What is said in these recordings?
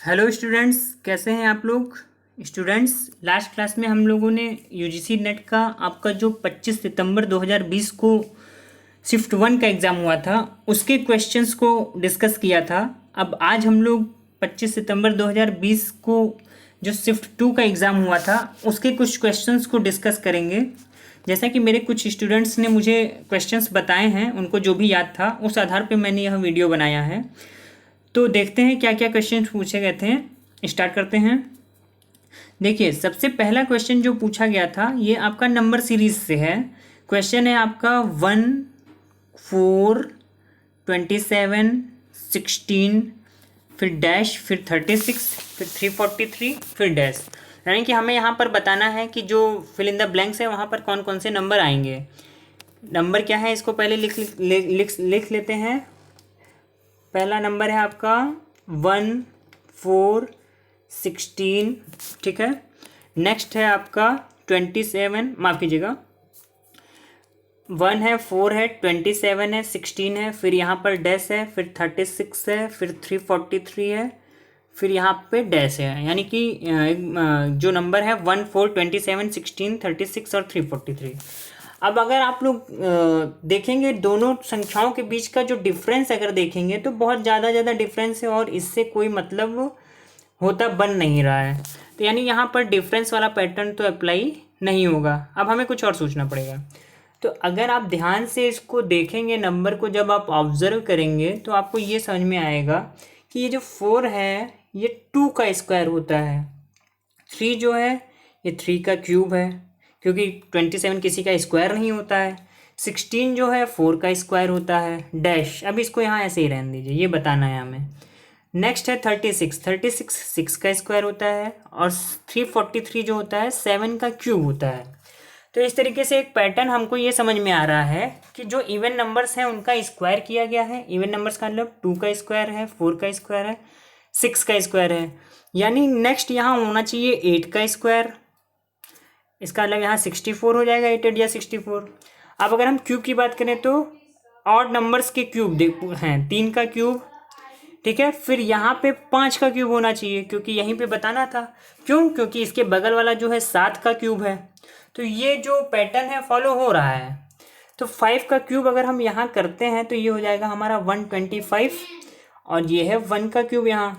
Hello students, कैसे हैं आप लोग। स्टूडेंट्स, लास्ट क्लास में हम लोगों ने यूजीसी नेट का आपका जो 25 सितंबर 2020 को शिफ्ट वन का एग्ज़ाम हुआ था उसके क्वेश्चंस को डिस्कस किया था। अब आज हम लोग 25 सितंबर 2020 को जो शिफ्ट टू का एग्ज़ाम हुआ था उसके कुछ क्वेश्चंस को डिस्कस करेंगे। जैसा कि मेरे कुछ स्टूडेंट्स ने मुझे क्वेश्चंस बताए हैं, उनको जो भी याद था उस आधार पे मैंने यह वीडियो बनाया है। तो देखते हैं क्या क्या क्वेश्चन पूछे गए थे। स्टार्ट करते हैं। देखिए, सबसे पहला क्वेश्चन जो पूछा गया था ये आपका नंबर सीरीज से है। क्वेश्चन है आपका 1, 4, 27, 16, फिर डैश, फिर 36, फिर 343, फिर डैश। यानी कि हमें यहाँ पर बताना है कि जो फिल इन द ब्लैंक्स है वहाँ पर कौन कौन से नंबर आएंगे। नंबर क्या है इसको पहले लिख लेते हैं। पहला नंबर है आपका 1, 4, 16, ठीक है। नेक्स्ट है आपका 27, माफ़ कीजिएगा, 1 है, 4 है, 27 है, 16 है, फिर यहाँ पर डैश है, फिर 36 है, फिर 343 है, फिर यहाँ पे डैश है। यानी कि जो नंबर है 1, 4, 27, 16, 36 और 343। अब अगर आप लोग देखेंगे दोनों संख्याओं के बीच का जो डिफरेंस अगर देखेंगे तो बहुत ज़्यादा डिफरेंस है और इससे कोई मतलब होता बन नहीं रहा है। तो यानी यहाँ पर डिफरेंस वाला पैटर्न तो अप्लाई नहीं होगा। अब हमें कुछ और सोचना पड़ेगा। तो अगर आप ध्यान से इसको देखेंगे, नंबर को जब आप ऑब्जर्व करेंगे तो आपको ये समझ में आएगा कि ये जो 4 है ये 2 का स्क्वायर होता है। 3 जो है ये 3 का क्यूब है, क्योंकि 27 किसी का स्क्वायर नहीं होता है। 16 जो है 4 का स्क्वायर होता है। डैश, अब इसको यहाँ ऐसे ही रहने दीजिए, ये बताना है हमें। नेक्स्ट है 36, 36 6 का स्क्वायर होता है और 343 जो होता है 7 का क्यूब होता है। तो इस तरीके से एक पैटर्न हमको ये समझ में आ रहा है कि जो इवन नंबर्स हैं उनका स्क्वायर किया गया है। इवन नंबर्स का मतलब 2 का स्क्वायर है, 4 का स्क्वायर है, 6 का स्क्वायर है। यानी नेक्स्ट यहाँ होना चाहिए 8 का स्क्वायर। इसका मतलब यहाँ 64 हो जाएगा, 8 या 64। अब अगर हम क्यूब की बात करें तो ऑड नंबर्स के क्यूब हैं, 3 का क्यूब, ठीक है। फिर यहाँ पे 5 का क्यूब होना चाहिए, क्योंकि यहीं पे बताना था। क्यों? क्योंकि इसके बगल वाला जो है 7 का क्यूब है। तो ये जो पैटर्न है फॉलो हो रहा है। तो 5 का क्यूब अगर हम यहाँ करते हैं तो ये हो जाएगा हमारा 125 और ये है 1 का क्यूब यहाँ।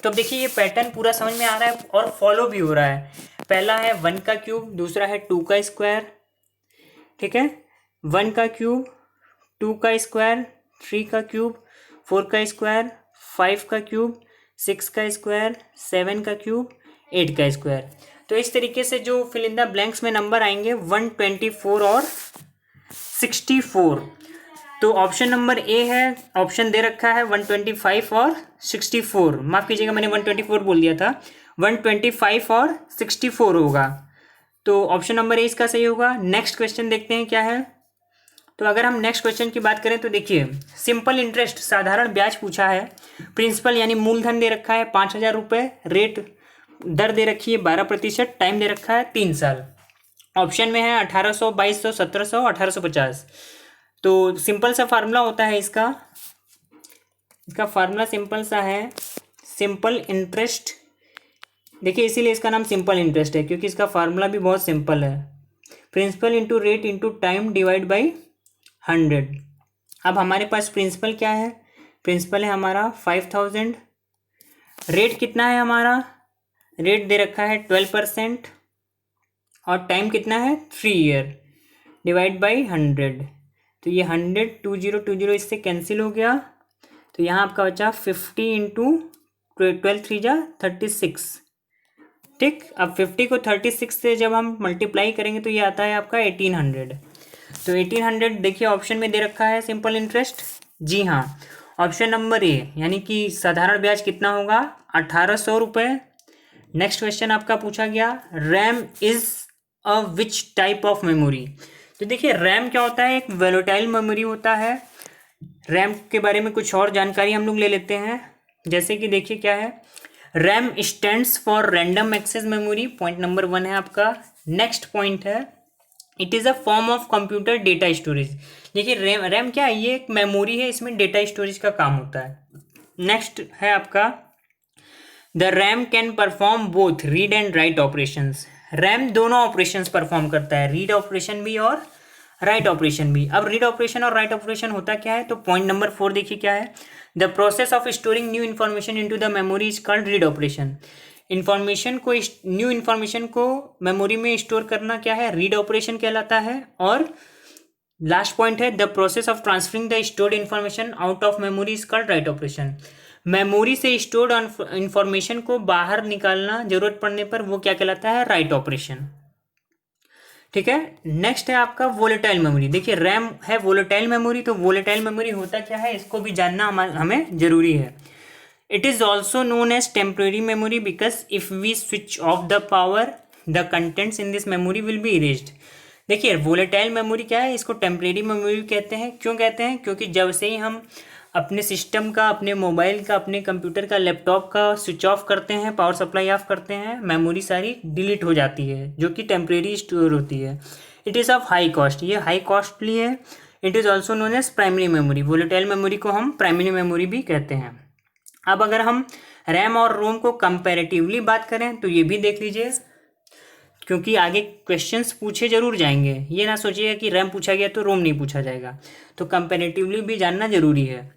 तो अब देखिए ये पैटर्न पूरा समझ में आ रहा है और फॉलो भी हो रहा है। पहला है 1 का क्यूब, दूसरा है 2 का स्क्वायर, ठीक है। 1 का क्यूब, 2 का स्क्वायर, 3 का क्यूब, 4 का स्क्वायर, 5 का क्यूब, 6 का स्क्वायर, 7 का क्यूब, 8 का स्क्वायर। तो इस तरीके से जो फिल इन द ब्लैंक्स में नंबर आएंगे 124 और 64। तो ऑप्शन नंबर ए है, ऑप्शन दे रखा है 125 और 64। माफ़ कीजिएगा, मैंने 124 बोल दिया था, 125 और 64 होगा। तो ऑप्शन नंबर ए इसका सही होगा। नेक्स्ट क्वेश्चन देखते हैं क्या है। तो अगर हम नेक्स्ट क्वेश्चन की बात करें तो देखिए, सिंपल इंटरेस्ट साधारण ब्याज पूछा है। प्रिंसिपल यानी मूलधन दे रखा है 5,000 रुपये, रेट दर दे रखी है 12%, टाइम दे रखा है 3 साल। ऑप्शन में है 1800, 2200, 1700, 1850। तो सिंपल सा फार्मूला होता है इसका फार्मूला सिंपल सा है, सिंपल इंटरेस्ट। देखिए इसीलिए इसका नाम सिंपल इंटरेस्ट है, क्योंकि इसका फार्मूला भी बहुत सिंपल है। Principal into rate into time divide by 100। अब हमारे पास प्रिंसिपल क्या है? प्रिंसिपल है हमारा 5000। रेट कितना है हमारा? रेट दे रखा है 12% और टाइम कितना है 3 ईयर, डिवाइड बाई 100। तो ये 100, 20 इससे कैंसिल हो गया। तो यहाँ आपका बचा 50 इंटू 12 3 जा 36, ठीक। अब 50 को 36 से जब हम मल्टीप्लाई करेंगे तो ये आता है आपका 1800। तो 1800 देखिए ऑप्शन में दे रखा है सिंपल इंटरेस्ट। जी हाँ, ऑप्शन नंबर ए, यानी कि साधारण ब्याज कितना होगा? 1800 रुपये। नेक्स्ट क्वेश्चन आपका पूछा गया, RAM is a which type of memory. तो देखिए रैम क्या होता है? एक वोलेटाइल मेमोरी होता है। रैम के बारे में कुछ और जानकारी हम लोग ले लेते हैं। जैसे कि देखिए क्या है, RAM stands for random access memory, point number 1 है आपका। नेक्स्ट पॉइंट है, it is a form of computer data storage. देखिए रैम क्या है? ये एक मेमोरी है, इसमें डेटा स्टोरेज का काम होता है। नेक्स्ट है आपका the RAM can perform both read and right operations. RAM दोनों ऑपरेशंस परफॉर्म करता है, रीड ऑपरेशन भी और राइट ऑपरेशन भी। अब रीड ऑपरेशन और राइट ऑपरेशन होता क्या है, तो पॉइंट नंबर 4 देखिए क्या है। The process of storing new information into the memory is called read operation. Information को, न्यू इन्फॉर्मेशन को मेमोरी में स्टोर करना क्या है, रीड ऑपरेशन कहलाता है। और लास्ट पॉइंट है, the process of transferring the stored information out of memory is called write operation. Memory से स्टोर्ड इन्फॉर्मेशन को बाहर निकालना जरूरत पड़ने पर वो क्या कहलाता है, राइट ऑपरेशन। ठीक है। नेक्स्ट है आपका वोलेटाइल मेमोरी। देखिए रैम है वोलेटाइल मेमोरी, तो वोलेटाइल मेमोरी होता क्या है इसको भी जानना हमें जरूरी है। It is also known as temporary memory because if we switch off the power the contents in this memory will be erased. देखिए वोलेटाइल मेमोरी क्या है, इसको टेम्परेरी मेमोरी कहते हैं। क्यों कहते हैं, क्योंकि जब से ही हम अपने सिस्टम का, अपने मोबाइल का, अपने कंप्यूटर का, लैपटॉप का स्विच ऑफ करते हैं, पावर सप्लाई ऑफ करते हैं, मेमोरी सारी डिलीट हो जाती है, जो कि टेम्परेरी स्टोर होती है। It is of high cost, ये हाई कॉस्टली है। It is also known as primary memory. Volatile memory को हम प्राइमरी मेमोरी भी कहते हैं। अब अगर हम रैम और रोम को कंपैरेटिवली बात करें तो ये भी देख लीजिए, क्योंकि आगे क्वेश्चंस पूछे जरूर जाएंगे। ये ना सोचिएगा कि रैम पूछा गया तो रोम नहीं पूछा जाएगा, तो कंपैरेटिवली भी जानना जरूरी है।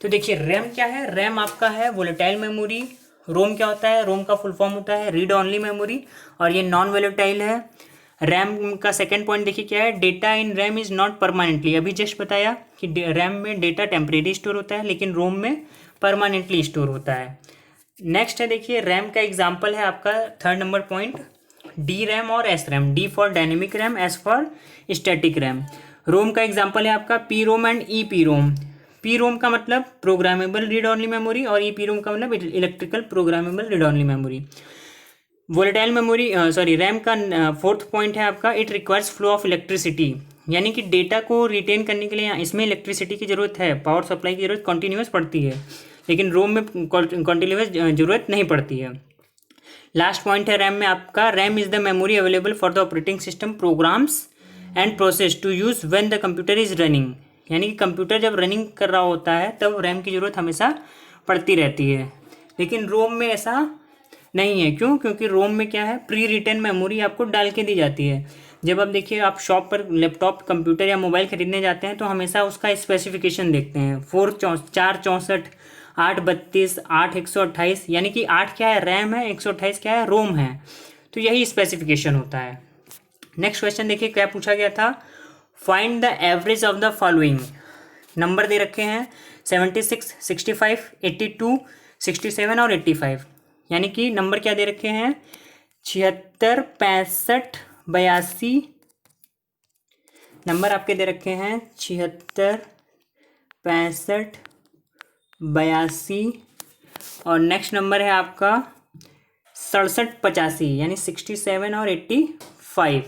तो देखिए रैम क्या है, रैम आपका है वोलेटाइल मेमोरी। रोम क्या होता है, रोम का फुल फॉर्म होता है रीड ऑनली मेमोरी, और ये नॉन वोलेटाइल है। रैम का सेकंड पॉइंट देखिए क्या है, data in RAM is not permanently. अभी जस्ट बताया कि रैम में डेटा टेम्परेरी स्टोर होता है, लेकिन रोम में परमानेंटली स्टोर होता है। नेक्स्ट है देखिए रैम का एग्जाम्पल है आपका third number point, D RAM और S RAM. D for dynamic RAM, S for static RAM. ROM का एग्जाम्पल है आपका P ROM and E P ROM. P ROM का मतलब प्रोग्रामेबल रीड ऑनली मेमोरी, और ई पी रोम का मतलब electrical programmable read only memory. Volatile memory RAM का fourth point है आपका, it requires flow of electricity. यानी कि डेटा को रिटेन करने के लिए इसमें इलेक्ट्रिसिटी की ज़रूरत है, पावर सप्लाई की ज़रूरत कॉन्टीन्यूस पड़ती है, लेकिन रोम में कॉन्टीन्यूस ज़रूरत नहीं पड़ती है। लास्ट पॉइंट है रैम में आपका, RAM is the memory available for the operating system programs and process to use when the computer is running. यानी कि कंप्यूटर जब रनिंग कर रहा होता है तब रैम की ज़रूरत हमेशा पड़ती रहती है, लेकिन रोम में ऐसा नहीं है। क्यों, क्योंकि रोम में क्या है, प्री रिटेन मेमोरी आपको डाल के दी जाती है। जब आप देखिए आप शॉप पर लैपटॉप, कंप्यूटर या मोबाइल खरीदने जाते हैं तो हमेशा उसका स्पेसिफिकेशन देखते हैं, 4/64, 8/32, 8/128, यानी कि 8 क्या है रैम है, 128 क्या है रोम है। तो यही स्पेसिफिकेशन होता है। नेक्स्ट क्वेश्चन देखिए क्या पूछा गया था, find the average of the following. Number दे रखे हैं 76, 65, 82, 67 और 85। यानी कि नंबर क्या दे रखे हैं, 76, 65, 82 नंबर आपके दे रखे हैं, 76, 65, 82 और नेक्स्ट नंबर है आपका 67, 85, यानी 67 और 85।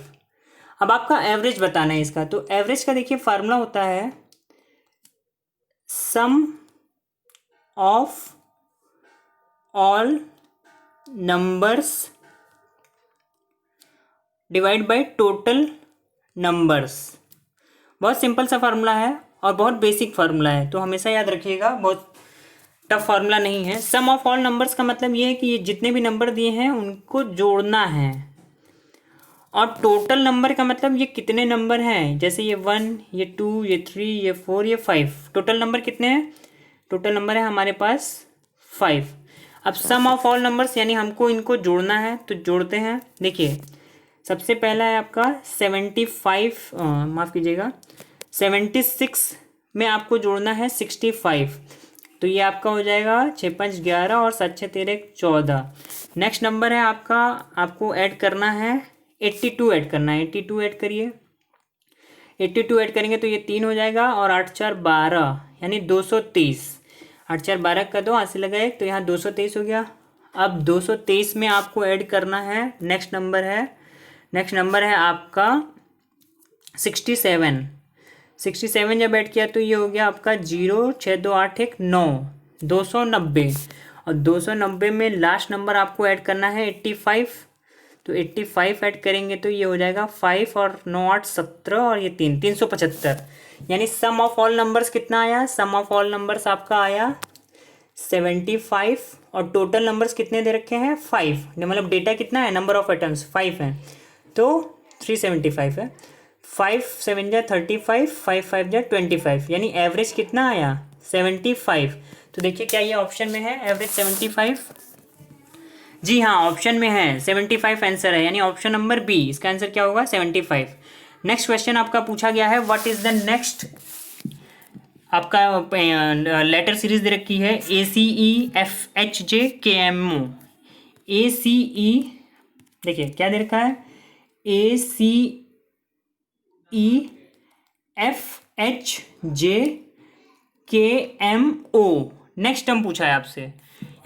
अब आपका एवरेज बताना है इसका। तो एवरेज का देखिए फार्मूला होता है sum of all numbers divide by total numbers. बहुत सिंपल सा फार्मूला है और बहुत बेसिक फार्मूला है, तो हमेशा याद रखिएगा, बहुत टफ फार्मूला नहीं है। सम ऑफ ऑल नंबर्स का मतलब ये है कि ये जितने भी नंबर दिए हैं उनको जोड़ना है, और टोटल नंबर का मतलब ये कितने नंबर हैं, जैसे ये 1, ये 2, ये 3, ये 4, ये 5। टोटल नंबर कितने हैं, टोटल नंबर है हमारे पास 5। अब सम ऑफ ऑल नंबर्स यानी हमको इनको जोड़ना है, तो जोड़ते हैं। देखिए सबसे पहला है आपका 75, माफ़ कीजिएगा 76 में आपको जोड़ना है 65, तो ये आपका हो जाएगा 6 5 11 और 7 6 13 14। नेक्स्ट नंबर है आपका, आपको ऐड करना है 82, ऐड करना है 82, ऐड करिए 82 ऐड करेंगे तो ये 3 हो जाएगा, और 8 4 12 यानी 223। 8 4 12 का 2 हाथ से लगा 1, तो यहाँ 223 हो गया। अब 223 में आपको ऐड करना है, नेक्स्ट नंबर है आपका 67। 67 जब ऐड किया तो ये हो गया आपका 0 6 2 8 1 9, 290। और 290 में लास्ट नंबर आपको ऐड करना है 85, तो 85 ऐड करेंगे तो ये हो जाएगा 5 और 9 8 17 और ये 3 375। यानी सम ऑफ ऑल नंबर्स कितना आया, सम ऑफ ऑल नंबर्स आपका आया 75 और टोटल नंबर्स कितने दे रखे हैं 5, मतलब डेटा कितना है, नंबर ऑफ एटम्स 5 हैं, तो 375 है। 5 7 जा 35, 5 5 जा 25, यानी एवरेज कितना आया 75। तो देखिए क्या ये ऑप्शन में है एवरेज 75? जी हाँ, ऑप्शन में है 75 आंसर है, यानी ऑप्शन नंबर बी, इसका आंसर क्या होगा 75। नेक्स्ट क्वेश्चन आपका पूछा गया है, व्हाट इज द नेक्स्ट, आपका लेटर सीरीज दे रखी है ACEFHJKMO। ACE देखिए क्या दे रखा है, ACEFHJKMO, नेक्स्ट टर्म पूछा है आपसे,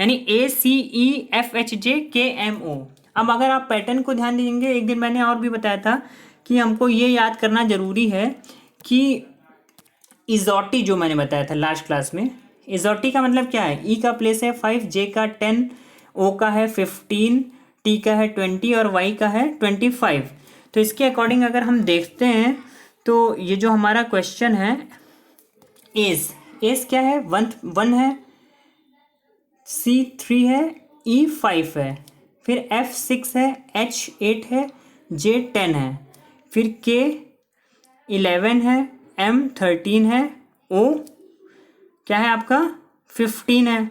यानी ACEFHJKMO। अब अगर आप पैटर्न को ध्यान देंगे, एक दिन मैंने और भी बताया था कि हमको ये याद करना जरूरी है कि इजोटी, जो मैंने बताया था लास्ट क्लास में, इजोटी का मतलब क्या है, ई का प्लेस है 5, जे का 10, ओ का है 15, टी का है 20 और वाई का है 25। तो इसके अकॉर्डिंग अगर हम देखते हैं तो ये जो हमारा क्वेश्चन है, एस क्या है, 1 है, सी 3 है, ई 5 है, फिर एफ 6 है, एच 8 है, जे 10 है, फिर के 11 है, एम 13 है, ओ क्या है आपका 15 है।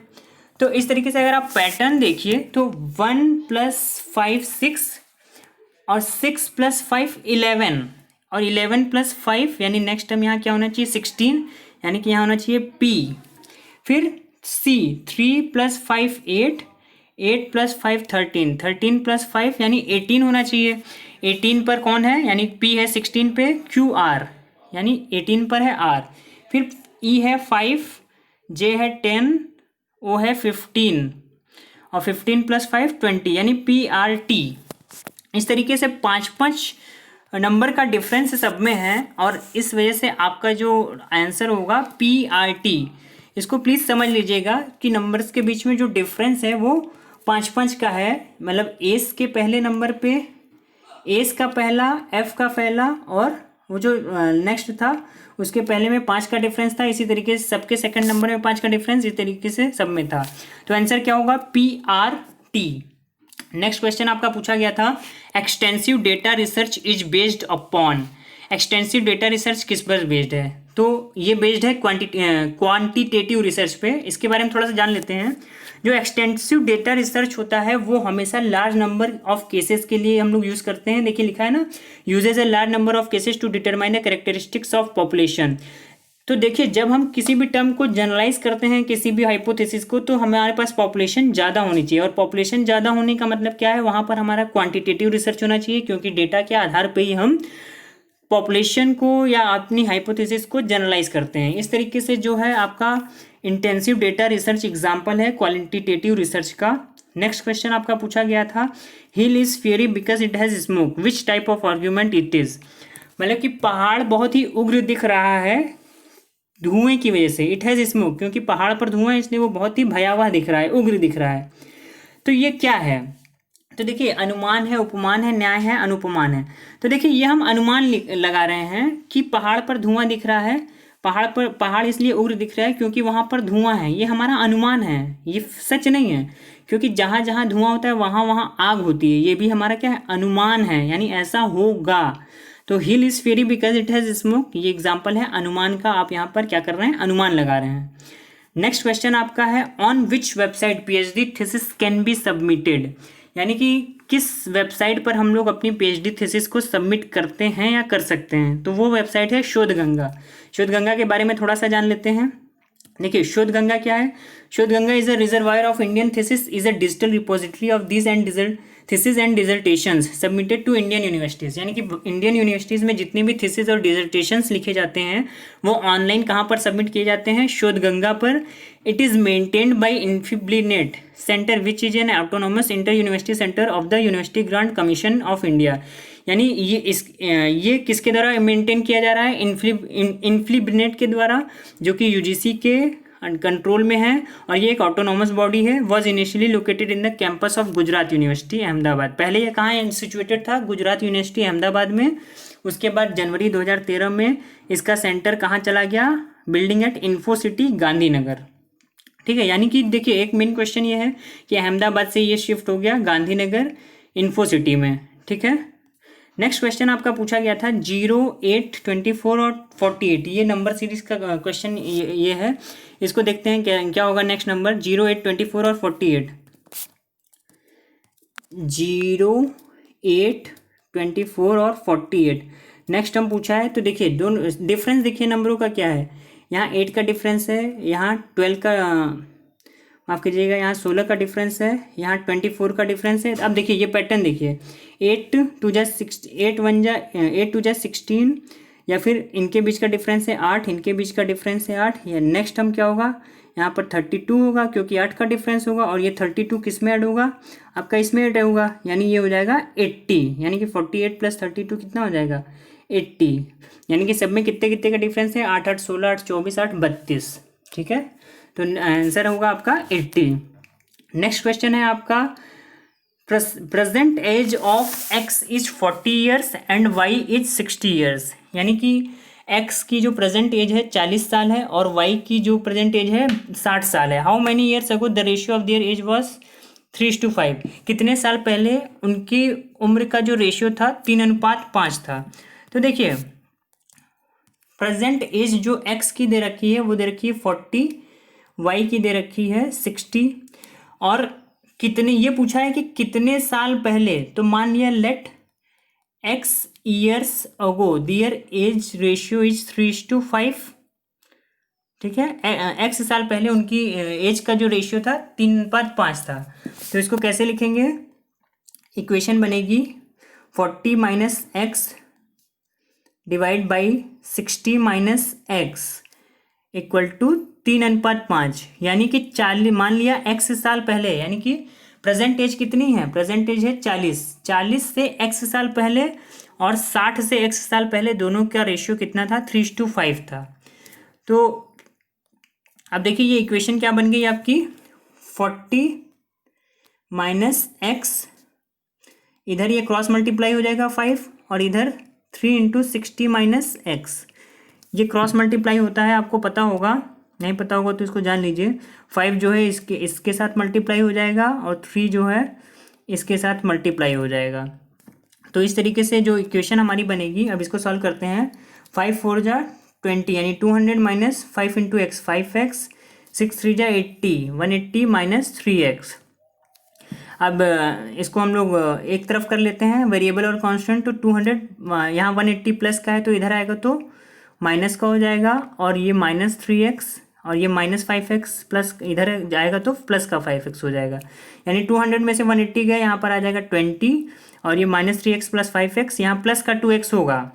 तो इस तरीके से अगर आप पैटर्न देखिए तो 1 + 5 6 और 6 + 5 11 और 11 + 5, यानी नेक्स्ट टर्म यहाँ क्या होना चाहिए 16, यानी कि यहाँ होना चाहिए पी। फिर सी 3 + 5 8, 8 + 5 13, 13 + 5 यानी 18 होना चाहिए। 18 पर कौन है, यानी पी है 16 पे, क्यू आर यानी 18 पर है आर। फिर ई है 5, जे है 10, ओ है 15 और 15 + 5 20, यानी पी आर टी। इस तरीके से 5 नंबर का डिफरेंस सब में है और इस वजह से आपका जो आंसर होगा पी आर टी। इसको प्लीज़ समझ लीजिएगा कि नंबर्स के बीच में जो डिफरेंस है वो 5 का है, मतलब एस के पहले नंबर पे, एस का पहला, एफ का पहला और वो जो नेक्स्ट था उसके पहले में 5 का डिफरेंस था। इसी तरीके से सबके सेकंड नंबर में 5 का डिफरेंस इस तरीके से सब में था। तो आंसर क्या होगा P R T. Next question आपका पूछा गया था, extensive data research is based upon. Extensive data research किस पर बेस्ड है, तो ये बेस्ड है क्वांटिटेटिव रिसर्च पे। इसके बारे में थोड़ा सा जान लेते हैं। जो एक्सटेंसिव डेटा रिसर्च होता है वो हमेशा लार्ज नंबर ऑफ केसेस के लिए हम लोग यूज़ करते हैं। देखिए लिखा है ना, uses a large number of cases to determine the characteristics of population. तो देखिए जब हम किसी भी टर्म को जनरलाइज करते हैं, किसी भी हाइपोथेसिस को, तो हमारे पास पॉपुलेशन ज़्यादा होनी चाहिए। और पॉपुलेशन ज़्यादा होने का मतलब क्या है, वहाँ पर हमारा क्वांटिटेटिव रिसर्च होना चाहिए, क्योंकि डेटा के आधार पर ही हम पॉपुलेशन को या अपनी हाइपोथेसिस को जनरलाइज करते हैं। इस तरीके से जो है आपका इंटेंसिव डेटा रिसर्च एग्जाम्पल है क्वालिटेटिव रिसर्च का। नेक्स्ट क्वेश्चन आपका पूछा गया था, hill is fiery because it has smoke, which type of argument it is. मतलब कि पहाड़ बहुत ही उग्र दिख रहा है धुएं की वजह से, इट हैज़ स्मोक, क्योंकि पहाड़ पर धुआं है इसलिए वो बहुत ही भयावह दिख रहा है, उग्र दिख रहा है। तो ये क्या है, तो देखिए अनुमान है, उपमान है, न्याय है, अनुपमान है। तो देखिए ये हम अनुमान लगा रहे हैं कि पहाड़ पर धुआं दिख रहा है, पहाड़ इसलिए उग्र दिख रहा है क्योंकि वहाँ पर धुआं है, ये हमारा अनुमान है, ये सच नहीं है। क्योंकि जहाँ जहाँ धुआं होता है वहाँ वहाँ आग होती है, ये भी हमारा क्या है अनुमान है, यानी ऐसा होगा। तो hill is fiery because it has smoke, ये एग्जाम्पल है अनुमान का। आप यहाँ पर क्या कर रहे हैं, अनुमान लगा रहे हैं। नेक्स्ट क्वेश्चन आपका है, on which website PhD thesis can be submitted. यानी कि किस वेबसाइट पर हम लोग अपनी पीएचडी थीसिस को सबमिट करते हैं या कर सकते हैं, तो वो वेबसाइट है शोधगंगा। शोधगंगा के बारे में थोड़ा सा जान लेते हैं। देखिए शोधगंगा क्या है, Shodhganga is a reservoir of Indian thesis, is a digital repository of this and thesis and dissertations submitted to Indian universities. यानी कि इंडियन यूनिवर्सिटीज़ में जितने भी थीसिस और डिजर्टेशंस लिखे जाते हैं वो ऑनलाइन कहाँ पर सबमिट किए जाते हैं, शोधगंगा पर। It is maintained by INFLIBNET centre which is an autonomous inter university centre of the University Grants Commission of India. यानी ये किसके द्वारा मेंटेन किया जा रहा है, इन्फ्लिब्नेट के द्वारा, जो कि यूजीसी के कंट्रोल में है और ये एक ऑटोनॉमस बॉडी है। Was initially located in the campus of Gujarat university Ahmedabad. पहले ये कहाँ सिचुएटेड था, गुजरात यूनिवर्सिटी अहमदाबाद में। उसके बाद जनवरी 2013 में इसका सेंटर कहाँ चला गया, building at info city Gandhinagar. ठीक है, यानी कि देखिए एक मेन क्वेश्चन ये है कि अहमदाबाद से ये शिफ्ट हो गया गांधीनगर इन्फोसिटी में। ठीक है, नेक्स्ट क्वेश्चन आपका पूछा गया था 0, 8, 24 और 48, ये नंबर सीरीज का क्वेश्चन ये है। इसको देखते हैं क्या होगा नेक्स्ट नंबर 0, 8, 24 और 48। 0, 8, 24 और 48 नेक्स्ट हम पूछा है। तो देखिए दोनों डिफरेंस देखिए नंबरों का क्या है, यहाँ 8 का डिफरेंस है, यहाँ 12 का माफ़ कीजिएगा, यहाँ 16 का डिफरेंस है, यहाँ 24 का डिफरेंस है। अब देखिए ये पैटर्न देखिए 8 2 जा 6, 8 1 जा 8 2 जा 16, या फिर इनके बीच का डिफरेंस है 8, इनके बीच का डिफरेंस है 8। या नेक्स्ट हम क्या होगा, यहाँ पर 32 होगा क्योंकि 8 का डिफरेंस होगा, और ये 32 किस में ऐड होगा, आपका इसमें ऐड होगा, यानी ये हो जाएगा 80, यानी कि 48 + 32 कितना हो जाएगा 80। यानी कि सब में कितने कितने का डिफरेंस है, 8 8 16 8 24 8 32। ठीक है, तो आंसर होगा आपका 80। नेक्स्ट क्वेश्चन है आपका present age of X is 40 years and Y is 60 years. यानी कि एक्स की जो प्रेजेंट एज है 40 साल है और वाई की जो प्रेजेंट एज है 60 साल है। How many years ago the ratio of their age was 3:5। कितने साल पहले उनकी उम्र का जो रेशियो था 3:5 था। तो देखिए प्रेजेंट एज जो एक्स की दे रखी है वो दे रखी है 40, वाई की दे रखी है 60, और कितने ये पूछा है कि कितने साल पहले। तो मान लिया let X years ago their age ratio is 3:5। ठीक है, एक्स साल पहले उनकी एज का जो रेशियो था 3:5 था। तो इसको कैसे लिखेंगे, इक्वेशन बनेगी 40 minus X divide by 60 minus X equal to 3:5। यानी कि 40, मान लिया एक्स साल पहले, यानी कि प्रेजेंट एज कितनी है, प्रेजेंट एज है 40 से एक्स साल पहले और 60 से एक्स साल पहले दोनों का रेशियो कितना था 3:5 था। तो अब देखिए ये इक्वेशन क्या बन गई आपकी 40 माइनस एक्स, इधर ये क्रॉस मल्टीप्लाई हो जाएगा 5, और इधर 3 × 60 माइनस एक्स, ये क्रॉस मल्टीप्लाई होता है, आपको पता होगा, नहीं पता होगा तो इसको जान लीजिए। 5 जो है इसके साथ मल्टीप्लाई हो जाएगा और 3 जो है इसके साथ मल्टीप्लाई हो जाएगा। तो इस तरीके से जो इक्वेशन हमारी बनेगी, अब इसको सॉल्व करते हैं। 5 4 जा 20, यानी 200 माइनस 5 × x 5x, 6 3 जा 80, 180 माइनस 3x। अब इसको हम लोग एक तरफ कर लेते हैं वेरिएबल और कांस्टेंट। तो 200 यहाँ 180 प्लस का है तो इधर आएगा तो माइनस का हो जाएगा, और ये माइनस 3x और ये माइनस 5x प्लस इधर जाएगा तो प्लस का 5x हो जाएगा। यानी 200 में से 180 गए, यहाँ पर आ जाएगा 20, और ये माइनस 3x प्लस 5x, यहाँ प्लस का 2x होगा।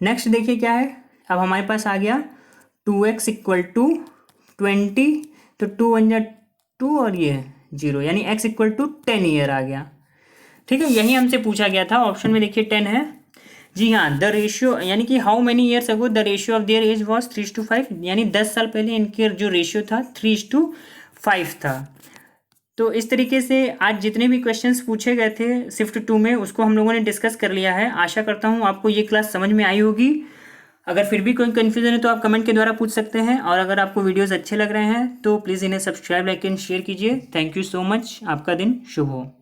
नेक्स्ट देखिए क्या है, अब हमारे पास आ गया 2x इक्वल टू 20, तो 2 1 जा 2 और ये 0, यानी x इक्वल टू 10 ईयर आ गया। ठीक है, यही हमसे पूछा गया था, ऑप्शन में देखिए 10 है। जी हाँ, द रेशियो, यानी कि how many years ago the ratio of their age was 3:5, यानी 10 साल पहले इनके जो रेशियो था 3:5 था। तो इस तरीके से आज जितने भी क्वेश्चंस पूछे गए थे शिफ्ट 2 में, उसको हम लोगों ने डिस्कस कर लिया है। आशा करता हूँ आपको ये क्लास समझ में आई होगी। अगर फिर भी कोई कन्फ्यूजन है तो आप कमेंट के द्वारा पूछ सकते हैं, और अगर आपको वीडियोज़ अच्छे लग रहे हैं तो प्लीज़ इन्हें सब्सक्राइब, लाइक एंड शेयर कीजिए। थैंक यू सो मच, आपका दिन शुभ हो।